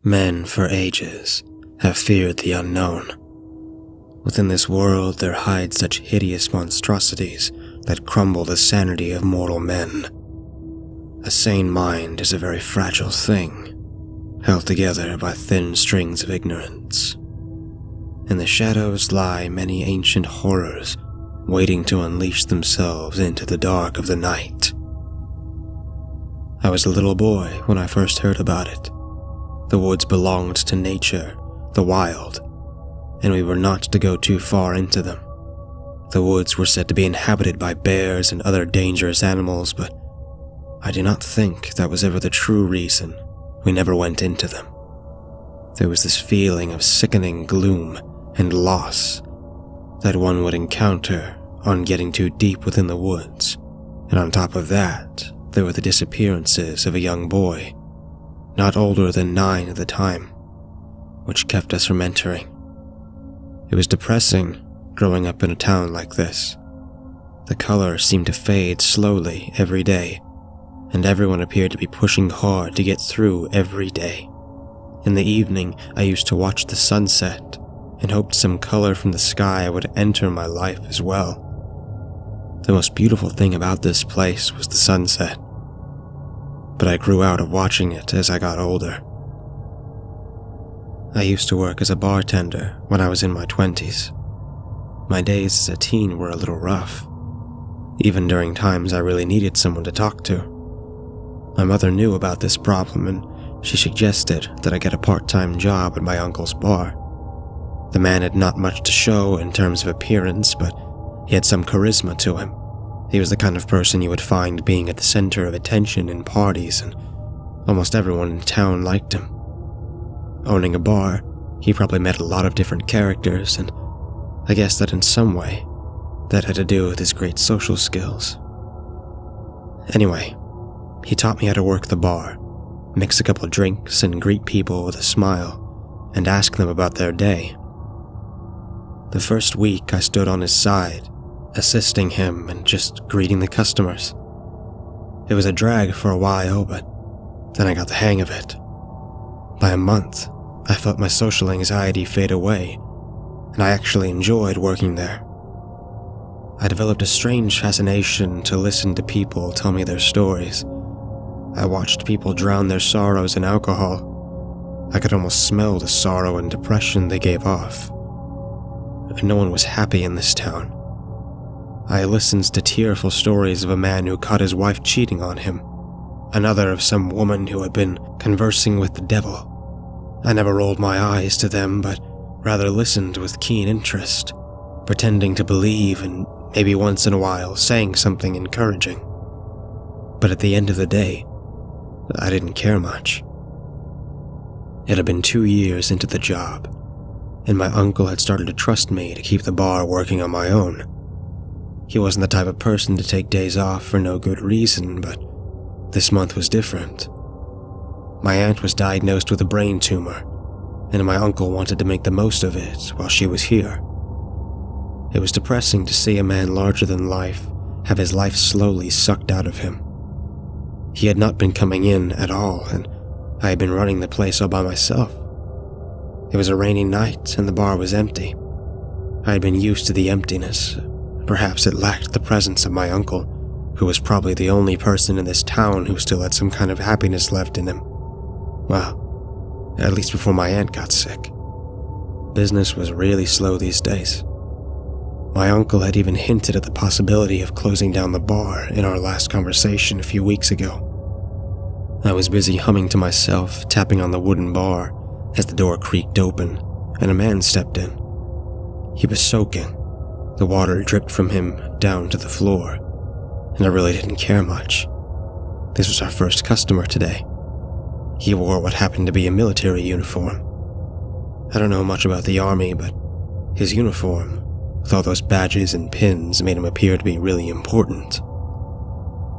Men for ages have feared the unknown. Within this world there hide such hideous monstrosities that crumble the sanity of mortal men. A sane mind is a very fragile thing, held together by thin strings of ignorance. In the shadows lie many ancient horrors waiting to unleash themselves into the dark of the night. I was a little boy when I first heard about it. The woods belonged to nature, the wild, and we were not to go too far into them. The woods were said to be inhabited by bears and other dangerous animals, but I do not think that was ever the true reason we never went into them. There was this feeling of sickening gloom and loss that one would encounter on getting too deep within the woods, and on top of that, there were the disappearances of a young boy, not older than 9 at the time, which kept us from entering. It was depressing growing up in a town like this. The color seemed to fade slowly every day, and everyone appeared to be pushing hard to get through every day. In the evening, I used to watch the sunset and hoped some color from the sky would enter my life as well. The most beautiful thing about this place was the sunset, but I grew out of watching it as I got older. I used to work as a bartender when I was in my 20s. My days as a teen were a little rough, even during times I really needed someone to talk to. My mother knew about this problem and she suggested that I get a part-time job at my uncle's bar. The man had not much to show in terms of appearance, but he had some charisma to him. He was the kind of person you would find being at the center of attention in parties, and almost everyone in town liked him. Owning a bar, he probably met a lot of different characters, and I guess that in some way, that had to do with his great social skills. Anyway, he taught me how to work the bar, mix a couple drinks and greet people with a smile, and ask them about their day. The first week I stood on his side, assisting him and just greeting the customers. It was a drag for a while, but then I got the hang of it. By a month, I felt my social anxiety fade away, and I actually enjoyed working there. I developed a strange fascination to listen to people tell me their stories. I watched people drown their sorrows in alcohol. I could almost smell the sorrow and depression they gave off. No one was happy in this town. I listened to tearful stories of a man who caught his wife cheating on him, another of some woman who had been conversing with the devil. I never rolled my eyes to them, but rather listened with keen interest, pretending to believe and maybe once in a while saying something encouraging. But at the end of the day, I didn't care much. It had been 2 years into the job, and my uncle had started to trust me to keep the bar working on my own. He wasn't the type of person to take days off for no good reason, but this month was different. My aunt was diagnosed with a brain tumor, and my uncle wanted to make the most of it while she was here. It was depressing to see a man larger than life have his life slowly sucked out of him. He had not been coming in at all, and I had been running the place all by myself. It was a rainy night and the bar was empty. I had been used to the emptiness. Perhaps it lacked the presence of my uncle, who was probably the only person in this town who still had some kind of happiness left in him. Well, at least before my aunt got sick. Business was really slow these days. My uncle had even hinted at the possibility of closing down the bar in our last conversation a few weeks ago. I was busy humming to myself, tapping on the wooden bar, as the door creaked open, and a man stepped in. He was soaking. The water dripped from him down to the floor, and I really didn't care much. This was our first customer today. He wore what happened to be a military uniform. I don't know much about the army, but his uniform, with all those badges and pins, made him appear to be really important.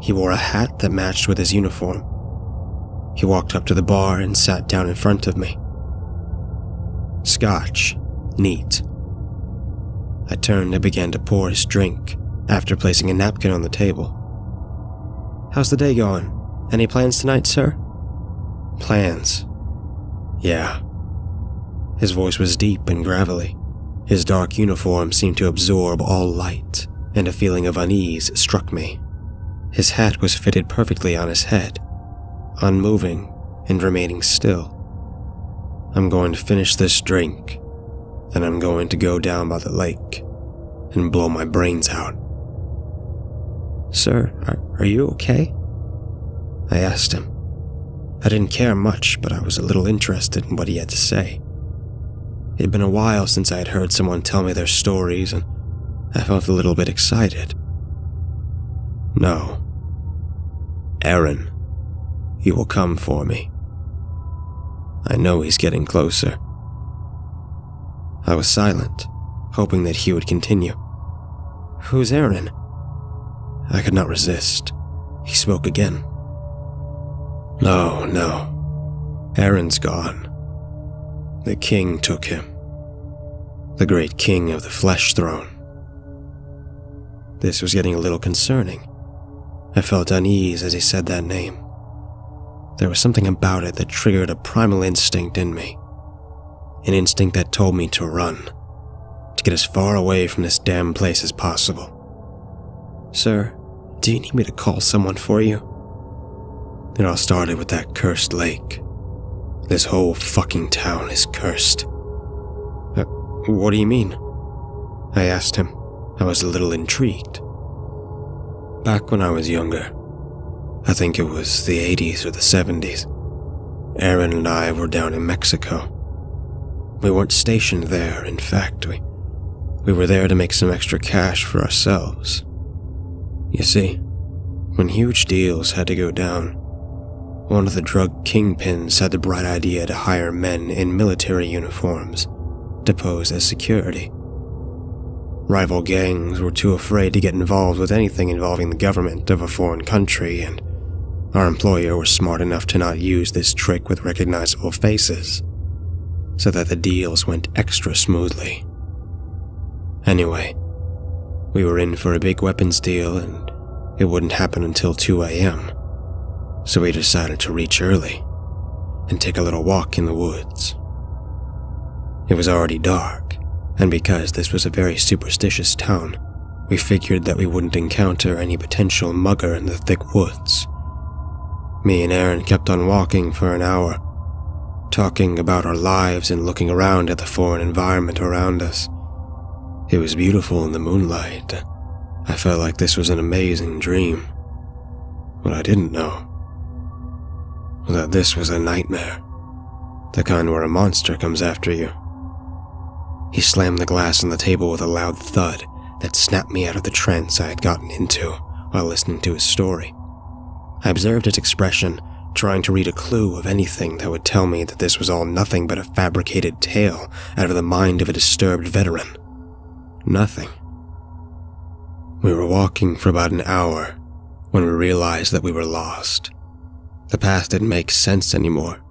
He wore a hat that matched with his uniform. He walked up to the bar and sat down in front of me. Scotch. Neat. I turned and began to pour his drink, after placing a napkin on the table. "How's the day going? Any plans tonight, sir?" "Plans? Yeah. His voice was deep and gravelly. His dark uniform seemed to absorb all light, and a feeling of unease struck me. His hat was fitted perfectly on his head, unmoving and remaining still. I'm going to finish this drink, then I'm going to go down by the lake and blow my brains out. Sir, are you okay? I asked him. I didn't care much, but I was a little interested in what he had to say. It had been a while since I had heard someone tell me their stories, and I felt a little bit excited. No. Aaron, he will come for me. I know he's getting closer. I was silent, hoping that he would continue. Who's Aaron? I could not resist. He spoke again. No. Aaron's gone. The king took him. The great king of the flesh throne. This was getting a little concerning. I felt unease as he said that name. There was something about it that triggered a primal instinct in me. An instinct that told me to run, to get as far away from this damn place as possible. Sir, do you need me to call someone for you? It all started with that cursed lake. This whole fucking town is cursed. What do you mean? I asked him. I was a little intrigued. Back when I was younger, I think it was the 80s or the 70s, Aaron and I were down in Mexico. We weren't stationed there, in fact, we were there to make some extra cash for ourselves. You see, when huge deals had to go down, one of the drug kingpins had the bright idea to hire men in military uniforms to pose as security. Rival gangs were too afraid to get involved with anything involving the government of a foreign country, and our employer was smart enough to not use this trick with recognizable faces, so that the deals went extra smoothly. Anyway, we were in for a big weapons deal, and it wouldn't happen until 2 a.m., so we decided to reach early and take a little walk in the woods. It was already dark, and because this was a very superstitious town, we figured that we wouldn't encounter any potential mugger in the thick woods. Me and Aaron kept on walking for an hour, talking about our lives and looking around at the foreign environment around us. It was beautiful in the moonlight. I felt like this was an amazing dream. What I didn't know was that this was a nightmare, the kind where a monster comes after you. He slammed the glass on the table with a loud thud that snapped me out of the trance I had gotten into while listening to his story. I observed his expression, trying to read a clue of anything that would tell me that this was all nothing but a fabricated tale out of the mind of a disturbed veteran. Nothing. We were walking for about an hour when we realized that we were lost. The path didn't make sense anymore.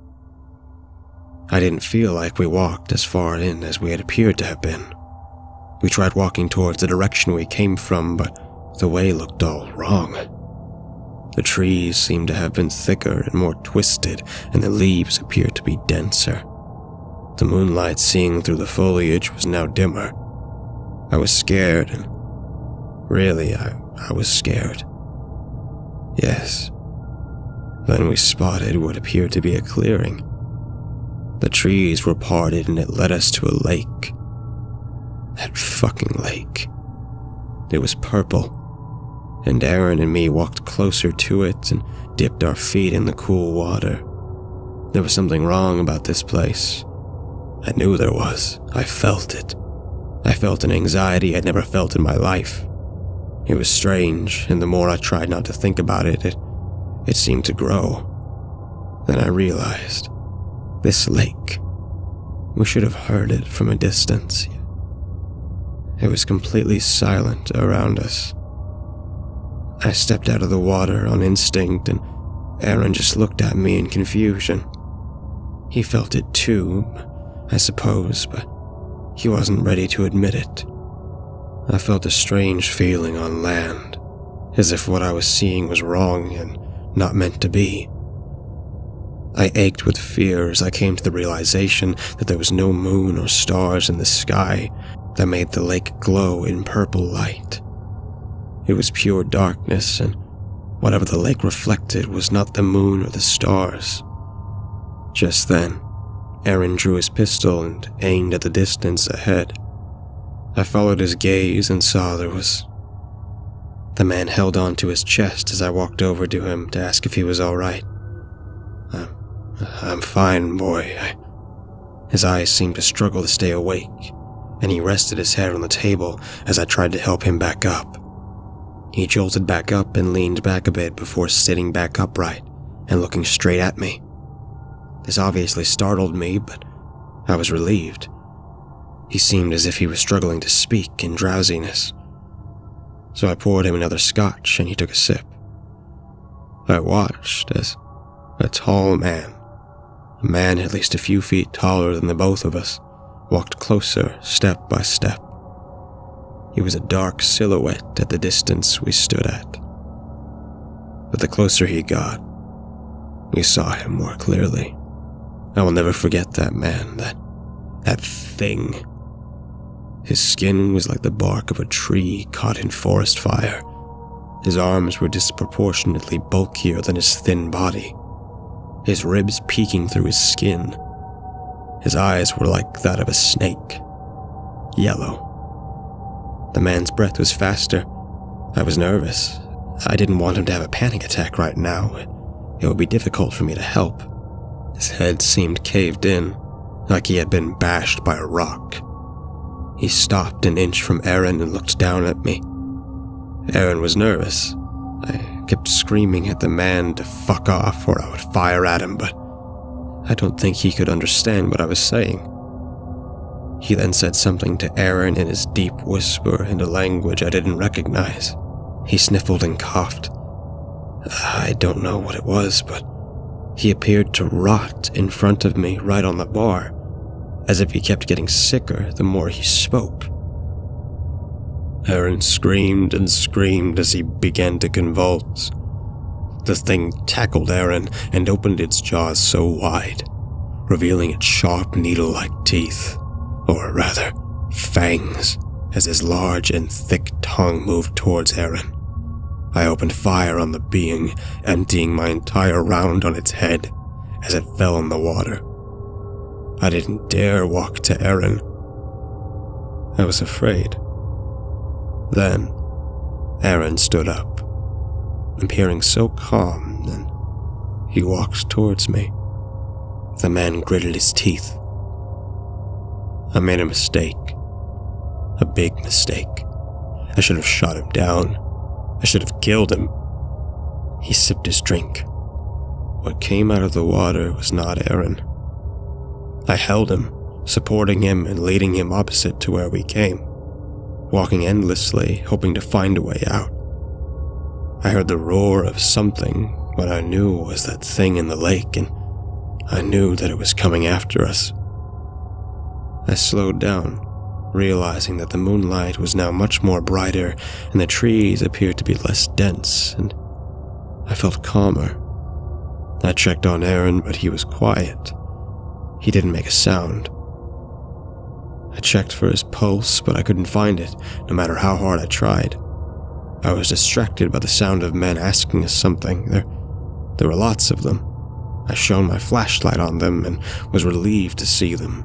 I didn't feel like we walked as far in as we had appeared to have been. We tried walking towards the direction we came from, but the way looked all wrong. The trees seemed to have been thicker and more twisted, and the leaves appeared to be denser. The moonlight seeing through the foliage was now dimmer. I was scared, and really, I was scared. Yes. Then we spotted what appeared to be a clearing. The trees were parted and it led us to a lake. That fucking lake. It was purple, and Aaron and me walked closer to it and dipped our feet in the cool water. There was something wrong about this place. I knew there was. I felt it. I felt an anxiety I'd never felt in my life. It was strange, and the more I tried not to think about it, it seemed to grow. Then I realized, this lake, we should have heard it from a distance. It was completely silent around us. I stepped out of the water on instinct, and Aaron just looked at me in confusion. He felt it too, I suppose, but he wasn't ready to admit it. I felt a strange feeling on land, as if what I was seeing was wrong and not meant to be. I ached with fear as I came to the realization that there was no moon or stars in the sky that made the lake glow in purple light. It was pure darkness, and whatever the lake reflected was not the moon or the stars. Just then, Aaron drew his pistol and aimed at the distance ahead. I followed his gaze and saw there was... The man held onto his chest as I walked over to him to ask if he was all right. I'm fine, boy. His eyes seemed to struggle to stay awake, and he rested his head on the table as I tried to help him back up. He jolted back up and leaned back a bit before sitting back upright and looking straight at me. This obviously startled me, but I was relieved. He seemed as if he was struggling to speak in drowsiness. So I poured him another scotch and he took a sip. I watched as a tall man, a man at least a few feet taller than the both of us, walked closer step by step. He was a dark silhouette at the distance we stood at. But the closer he got, we saw him more clearly. I will never forget that man, that thing. His skin was like the bark of a tree caught in forest fire. His arms were disproportionately bulkier than his thin body, his ribs peeking through his skin. His eyes were like that of a snake, yellow. The man's breath was faster. I was nervous. I didn't want him to have a panic attack right now. It would be difficult for me to help. His head seemed caved in, like he had been bashed by a rock. He stopped an inch from Aaron and looked down at me. Aaron was nervous. I kept screaming at the man to fuck off or I would fire at him, but I don't think he could understand what I was saying. He then said something to Aaron in his deep whisper in a language I didn't recognize. He sniffled and coughed. I don't know what it was, but he appeared to rot in front of me right on the bar, as if he kept getting sicker the more he spoke. Aaron screamed and screamed as he began to convulse. The thing tackled Aaron and opened its jaws so wide, revealing its sharp needle-like teeth, or rather, fangs, as his large and thick tongue moved towards Aaron. I opened fire on the being, emptying my entire round on its head as it fell in the water. I didn't dare walk to Aaron. I was afraid. Then, Aaron stood up, appearing so calm, and he walked towards me. The man gritted his teeth. I made a mistake. A big mistake. I should have shot him down. I should have killed him. He sipped his drink. What came out of the water was not Aaron. I held him, supporting him and leading him opposite to where we came, walking endlessly, hoping to find a way out. I heard the roar of something, what I knew was that thing in the lake, and I knew that it was coming after us. I slowed down, realizing that the moonlight was now much more brighter and the trees appeared to be less dense, and I felt calmer. I checked on Aaron, but he was quiet. He didn't make a sound. I checked for his pulse, but I couldn't find it, no matter how hard I tried. I was distracted by the sound of men asking us something. There were lots of them. I shone my flashlight on them and was relieved to see them.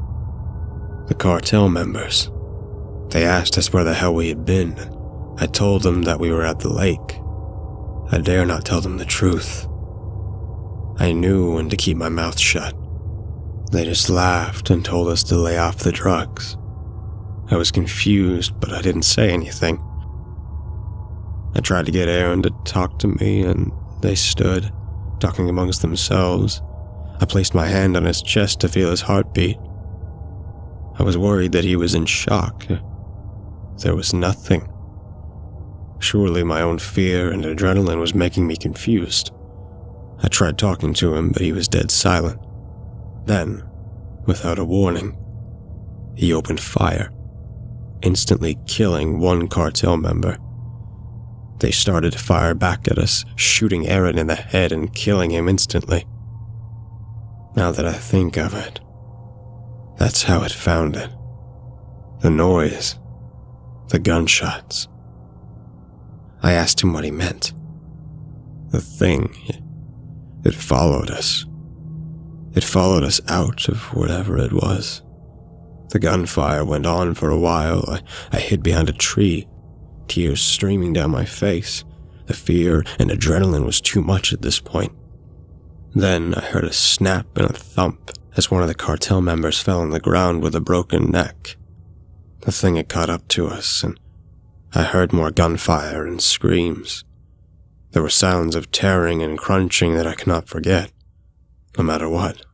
The cartel members. They asked us where the hell we had been, and I told them that we were at the lake. I dare not tell them the truth. I knew when to keep my mouth shut. They just laughed and told us to lay off the drugs. I was confused, but I didn't say anything. I tried to get Aaron to talk to me, and they stood, talking amongst themselves. I placed my hand on his chest to feel his heartbeat. I was worried that he was in shock. There was nothing. Surely my own fear and adrenaline was making me confused. I tried talking to him, but he was dead silent. Then, without a warning, he opened fire, instantly killing one cartel member. They started to fire back at us, shooting Aaron in the head and killing him instantly. Now that I think of it, that's how it found it. The noise, the gunshots. I asked him what he meant. The thing, it followed us. It followed us out of whatever it was. The gunfire went on for a while. I hid behind a tree, tears streaming down my face. The fear and adrenaline was too much at this point. Then I heard a snap and a thump as one of the cartel members fell on the ground with a broken neck. The thing had caught up to us, and I heard more gunfire and screams. There were sounds of tearing and crunching that I could not forget, no matter what.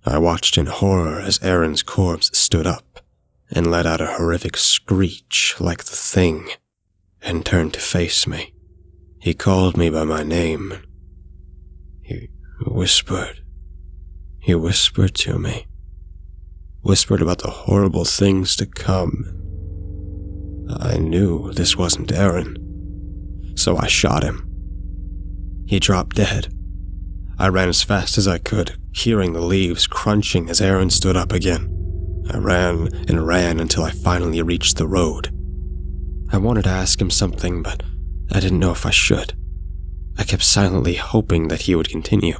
I watched in horror as Aaron's corpse stood up and let out a horrific screech like the thing and turned to face me. He called me by my name. He whispered to me. Whispered about the horrible things to come. I knew this wasn't Aaron, so I shot him. He dropped dead. I ran as fast as I could, hearing the leaves crunching as Aaron stood up again. I ran and ran until I finally reached the road. I wanted to ask him something, but I didn't know if I should. I kept silently hoping that he would continue.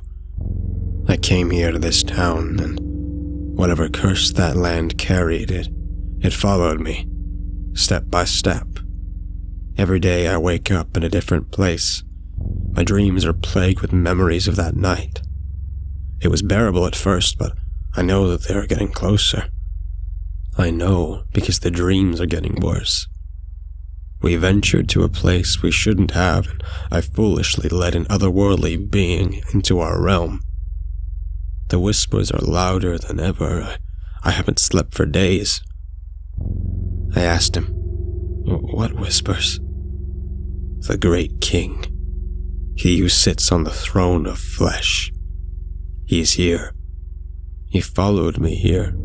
I came here to this town, and whatever curse that land carried, it followed me, step by step. Every day I wake up in a different place. My dreams are plagued with memories of that night. It was bearable at first, but I know that they are getting closer. I know because the dreams are getting worse. We ventured to a place we shouldn't have, and I foolishly let an otherworldly being into our realm. The whispers are louder than ever. I haven't slept for days. I asked him, "What whispers?" "The great king. He who sits on the throne of flesh. He's here. He followed me here.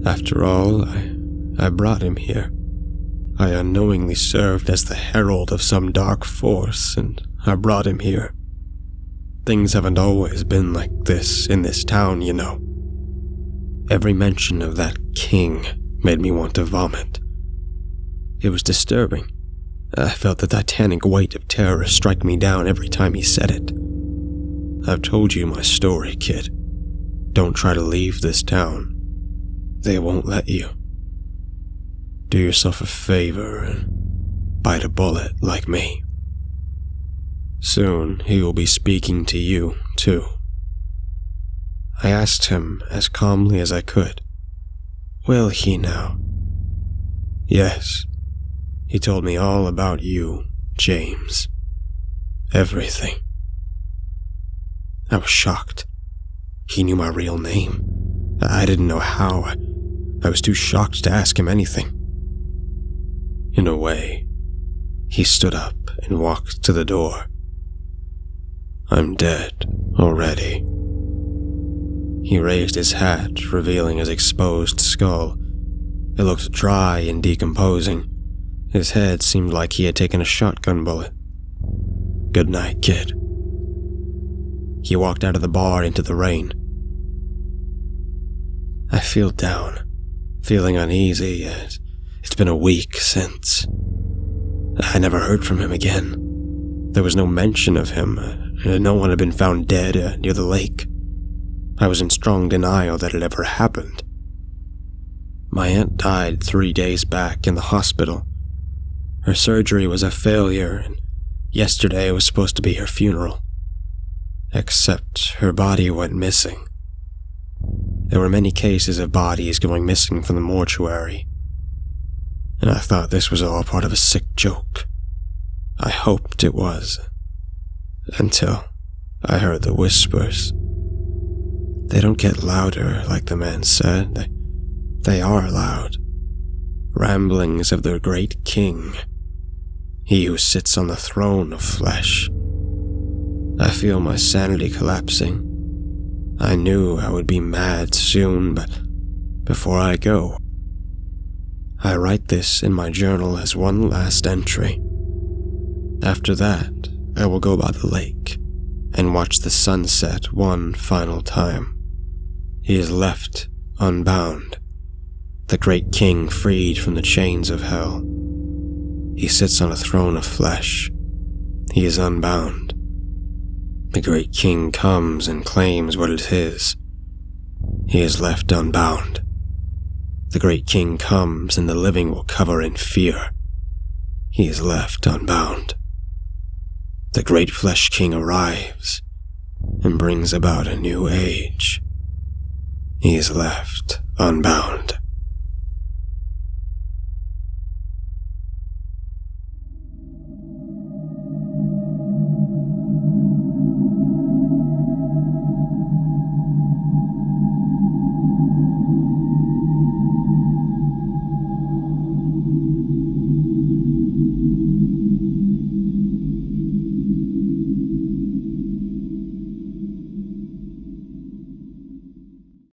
After all, I brought him here. I unknowingly served as the herald of some dark force, and I brought him here. Things haven't always been like this in this town, you know." Every mention of that king made me want to vomit. It was disturbing. I felt the titanic weight of terror strike me down every time he said it. "I've told you my story, kid. Don't try to leave this town. They won't let you. Do yourself a favor and bite a bullet like me. Soon he will be speaking to you, too." I asked him as calmly as I could, "Will he now?" "Yes. He told me all about you, James. Everything." I was shocked. He knew my real name. I didn't know how. I was too shocked to ask him anything. In a way, he stood up and walked to the door. "I'm dead already." He raised his hat, revealing his exposed skull. It looked dry and decomposing. His head seemed like he had taken a shotgun bullet. "Good night, kid." He walked out of the bar into the rain. I feel down, feeling uneasy, yet it's been a week since. I never heard from him again. There was no mention of him. No one had been found dead near the lake. I was in strong denial that it ever happened. My aunt died 3 days back in the hospital. Her surgery was a failure, and yesterday was supposed to be her funeral. Except her body went missing. There were many cases of bodies going missing from the mortuary, and I thought this was all part of a sick joke. I hoped it was, until I heard the whispers. They don't get louder like the man said. They are loud. Ramblings of their great king, he who sits on the throne of flesh. I feel my sanity collapsing. I knew I would be mad soon, but before I go, I write this in my journal as one last entry. After that, I will go by the lake and watch the sun set one final time. He is left unbound, the great king freed from the chains of hell. He sits on a throne of flesh. He is unbound. The great king comes and claims what is his. He is left unbound. The great king comes and the living will cover in fear. He is left unbound. The great flesh king arrives and brings about a new age. He is left unbound.